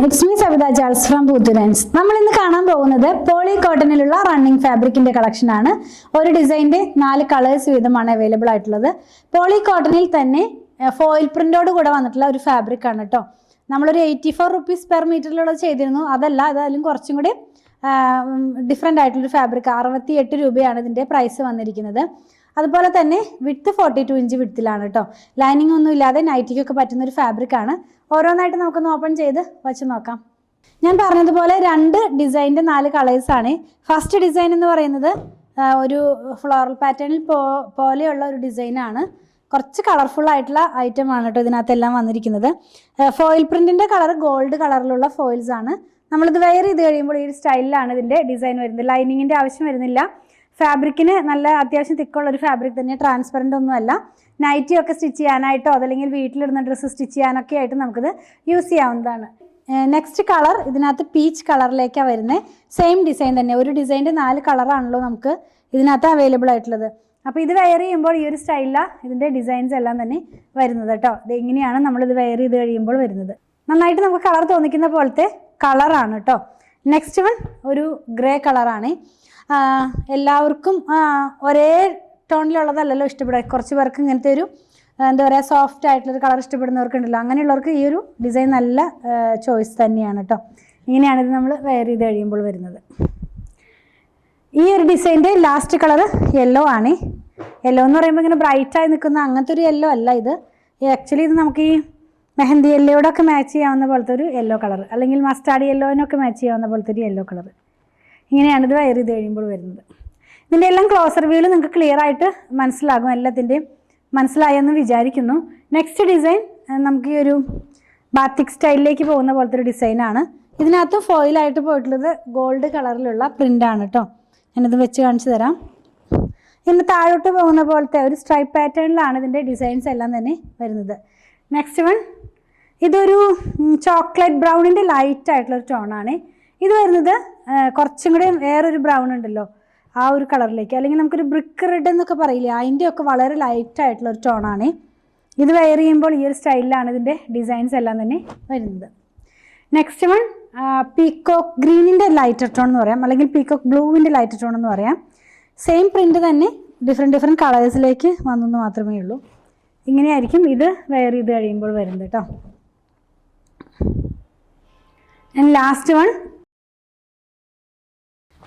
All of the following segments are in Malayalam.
It's me Savita Charles from Boothurans. നമ്മൾ ഇന്ന് കാണാൻ പോകുന്നത് പോളി കോട്ടണിലുള്ള റണ്ണിംഗ് ഫാബ്രിക്കിന്റെ കളക്ഷൻ ആണ്. ഒരു ഡിസൈനിന്റെ 4 കളേഴ്സ് വീതമാണ് അവൈലബിൾ ആയിട്ടുള്ളത്. പോളി കോട്ടണിൽ തന്നെ ഫോയിൽ പ്രിന്റോട് കൂടെ വന്നിട്ടുള്ള ഒരു ഫാബ്രിക് ആണ് കേട്ടോ. നമ്മളൊരു 84 റുപ്പീസ് പെർ മീറ്ററിലുള്ളത് ചെയ്തിരുന്നു. അതല്ല, അതായാലും കുറച്ചും കൂടി ഡിഫറെൻ്റ് ആയിട്ടുള്ളൊരു ഫാബ്രിക്. 68 രൂപയാണ് ഇതിൻ്റെ പ്രൈസ് വന്നിരിക്കുന്നത്. അതുപോലെ തന്നെ വിഡ്ത്ത് 42 ഇഞ്ച് വിഡ്ത്തിലാണ് കേട്ടോ. ലൈനിങ് ഒന്നും ഇല്ലാതെ നൈറ്റിക്കൊക്കെ പറ്റുന്ന ഒരു ഫാബ്രിക് ആണ്. ഓരോന്നായിട്ട് നമുക്കൊന്ന് ഓപ്പൺ ചെയ്ത് വെച്ച് നോക്കാം. ഞാൻ പറഞ്ഞതുപോലെ 2 ഡിസൈനിൻ്റെ 4 കളേഴ്സാണ്. ഫസ്റ്റ് ഡിസൈൻ എന്ന് പറയുന്നത് ഒരു ഫ്ലോറൽ പാറ്റേണിൽ പോലെയുള്ള ഒരു ഡിസൈനാണ്. കുറച്ച് കളർഫുൾ ആയിട്ടുള്ള ഐറ്റം ആണ് കേട്ടോ ഇതിനകത്തെല്ലാം വന്നിരിക്കുന്നത്. ഫോയിൽ പ്രിൻറ്റിൻ്റെ കളർ ഗോൾഡ് കളറിലുള്ള ഫോയിൽസ് ആണ്. നമ്മളിത് വെയർ ചെയ്ത് കഴിയുമ്പോൾ ഈ ഒരു സ്റ്റൈലിലാണ് ഇതിൻ്റെ ഡിസൈൻ വരുന്നത്. ലൈനിങ്ങിൻ്റെ ആവശ്യം വരുന്നില്ല. ഫാബ്രിക്കിന് നല്ല അത്യാവശ്യം തിക്കുള്ളൊരു ഫാബ്രിക് തന്നെ, ട്രാൻസ്പെറൻ്റ് ഒന്നുമല്ല. നൈറ്റിയൊക്കെ സ്റ്റിച്ച് ചെയ്യാനായിട്ടോ അതല്ലെങ്കിൽ വീട്ടിലിടുന്ന ഡ്രസ്സ് സ്റ്റിച്ച് ചെയ്യാനൊക്കെ ആയിട്ട് നമുക്കിത് യൂസ് ചെയ്യാവുന്നതാണ്. നെക്സ്റ്റ് കളർ ഇതിനകത്ത് പീച്ച് കളറിലേക്കാണ് വരുന്നത്. സെയിം ഡിസൈൻ തന്നെ, ഒരു ഡിസൈൻ്റെ 4 കളറാണല്ലോ നമുക്ക് ഇതിനകത്ത് അവൈലബിൾ ആയിട്ടുള്ളത്. അപ്പോൾ ഇത് വെയർ ചെയ്യുമ്പോൾ ഈ ഒരു സ്റ്റൈലിലാണ് ഇതിൻ്റെ ഡിസൈൻസ് എല്ലാം തന്നെ വരുന്നത് കേട്ടോ. ഇത് എങ്ങനെയാണ് നമ്മളിത് വെയർ ചെയ്ത് കഴിയുമ്പോൾ വരുന്നത്. നന്നായിട്ട് നമുക്ക് കളർ തോന്നിക്കുന്ന പോലത്തെ കളറാണ് കേട്ടോ. നെക്സ്റ്റ് വൺ ഒരു ഗ്രേ കളറാണ്. എല്ലാവർക്കും ഒരേ ടോണിലുള്ളതല്ലല്ലോ ഇഷ്ടപ്പെടുക. കുറച്ച് പേർക്ക് ഇങ്ങനത്തെ ഒരു എന്താ പറയുക സോഫ്റ്റ് ആയിട്ടുള്ളൊരു കളർ ഇഷ്ടപ്പെടുന്നവർക്കുണ്ടല്ലോ. അങ്ങനെയുള്ളവർക്ക് ഈ ഒരു ഡിസൈൻ നല്ല ചോയ്സ് തന്നെയാണ് കേട്ടോ. ഇങ്ങനെയാണിത് നമ്മൾ വെയർ ചെയ്ത് കഴിയുമ്പോൾ വരുന്നത്. ഈ ഒരു ഡിസൈൻ്റെ ലാസ്റ്റ് കളർ യെല്ലോ ആണ്. യെല്ലോ എന്ന് പറയുമ്പോൾ ഇങ്ങനെ ബ്രൈറ്റായി നിൽക്കുന്ന അങ്ങനത്തെ ഒരു യെല്ലോ അല്ല ഇത്. ആക്ച്വലി ഇത് നമുക്ക് ഈ മെഹന്തി യെല്ലോടൊക്കെ മാച്ച് ചെയ്യാവുന്ന പോലത്തെ ഒരു യെല്ലോ കളർ, അല്ലെങ്കിൽ മസ്റ്റാർഡ് യെല്ലോനൊക്കെ മാച്ച് ചെയ്യാവുന്ന പോലത്തെ ഒരു യെല്ലോ കളർ. ഇങ്ങനെയാണിത് വയർ ചെയ്ത് കഴിയുമ്പോൾ വരുന്നത്. ഇതിൻ്റെ എല്ലാം ക്ലോസർ വ്യൂവിൽ നിങ്ങൾക്ക് ക്ലിയർ ആയിട്ട് മനസ്സിലാകും. എല്ലാത്തിൻ്റെയും മനസ്സിലായെന്ന് വിചാരിക്കുന്നു. നെക്സ്റ്റ് ഡിസൈൻ നമുക്ക് ഈ ഒരു ബാത്തിക് സ്റ്റൈലിലേക്ക് പോകുന്ന പോലത്തെ ഒരു ഡിസൈനാണ്. ഇതിനകത്ത് ഫോയിലായിട്ട് പോയിട്ടുള്ളത് ഗോൾഡ് കളറിലുള്ള പ്രിൻ്റാണ് കേട്ടോ. ഞാനിത് വെച്ച് കാണിച്ചു തരാം. ഇന്ന് താഴോട്ട് പോകുന്ന പോലത്തെ ഒരു സ്ട്രൈപ്പ് പാറ്റേണിലാണ് ഇതിൻ്റെ ഡിസൈൻസ് എല്ലാം തന്നെ വരുന്നത്. നെക്സ്റ്റ് വൺ ഇതൊരു ചോക്ലേറ്റ് ബ്രൗണിൻ്റെ ലൈറ്റ് ആയിട്ടുള്ളൊരു ടോണാണ്. ഇത് വരുന്നത് കുറച്ചും കൂടി വേറൊരു ബ്രൗൺ ഉണ്ടല്ലോ, ആ ഒരു കളറിലേക്ക്, അല്ലെങ്കിൽ നമുക്കൊരു ബ്രിക്ക് റെഡ് എന്നൊക്കെ പറയില്ലേ, അതിൻ്റെയൊക്കെ വളരെ ലൈറ്റ് ആയിട്ടുള്ളൊരു ടോണാണ്. ഇത് വെയർ ചെയ്യുമ്പോൾ ഈ ഒരു സ്റ്റൈലിലാണ് ഇതിൻ്റെ ഡിസൈൻസ് എല്ലാം തന്നെ വരുന്നത്. നെക്സ്റ്റ് വൺ പീക്കോക്ക് ഗ്രീനിൻ്റെ ലൈറ്റർ ടോൺ എന്ന് പറയാം, അല്ലെങ്കിൽ പീക്കോക്ക് ബ്ലൂവിൻ്റെ ലൈറ്റർ ടോൺ എന്ന് പറയാം. സെയിം പ്രിൻ്റ് തന്നെ ഡിഫറെൻറ്റ് കളേഴ്സിലേക്ക് വന്നെന്ന് മാത്രമേ ഉള്ളൂ. ഇങ്ങനെയായിരിക്കും ഇത് വെയർ ചെയ്ത് കഴിയുമ്പോൾ വരുന്നത് കേട്ടോ. ലാസ്റ്റ് വൺ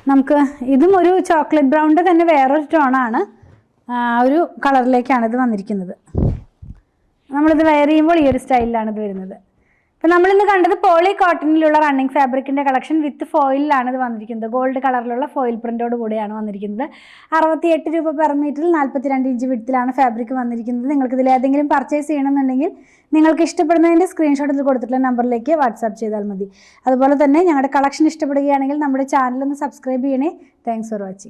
നമുക്ക് ഇതും ഒരു ചോക്ലേറ്റ് ബ്രൗണിൻ്റെ തന്നെ വേറൊരു ടോണാണ്. ഒരു കളറിലേക്കാണ് ഇത് വന്നിരിക്കുന്നത്. നമ്മളിത് വെയർ ചെയ്യുമ്പോൾ ഈ ഒരു സ്റ്റൈലിലാണ് ഇത് വരുന്നത്. അപ്പോൾ നമ്മളിന്ന് കണ്ടത് പോളി കോട്ടണിലുള്ള റണ്ണിങ് ഫാബ്രിക്കിൻ്റെ കളക്ഷൻ വിത്ത് ഫോയിലാണ് ഇത് വന്നിരിക്കുന്നത്. ഗോൾഡ് കളറിലുള്ള ഫോയിൽ പ്രിൻ്റോട് കൂടെയാണ് വന്നിരിക്കുന്നത്. 68 രൂപ പെർ മീറ്ററിൽ 42 ഇഞ്ച് വിഡ്ത്തിലാണ് ഫാബ്രിക് വന്നിരിക്കുന്നത്. നിങ്ങൾക്ക് ഇതിൽ ഏതെങ്കിലും പർച്ചേസ് ചെയ്യണമെന്നുണ്ടെങ്കിൽ നിങ്ങൾക്ക് ഇഷ്ടപ്പെടുന്നതിൻ്റെ സ്ക്രീൻഷോട്ടിൽ കൊടുത്തിട്ടുള്ള നമ്പറിലേക്ക് വാട്സാപ്പ് ചെയ്താൽ മതി. അതുപോലെ തന്നെ ഞങ്ങളുടെ കളക്ഷൻ ഇഷ്ടപ്പെടുകയാണെങ്കിൽ നമ്മുടെ ചാനലൊന്ന് സബ്സ്ക്രൈബ് ചെയ്യണേ. Thanks for watching.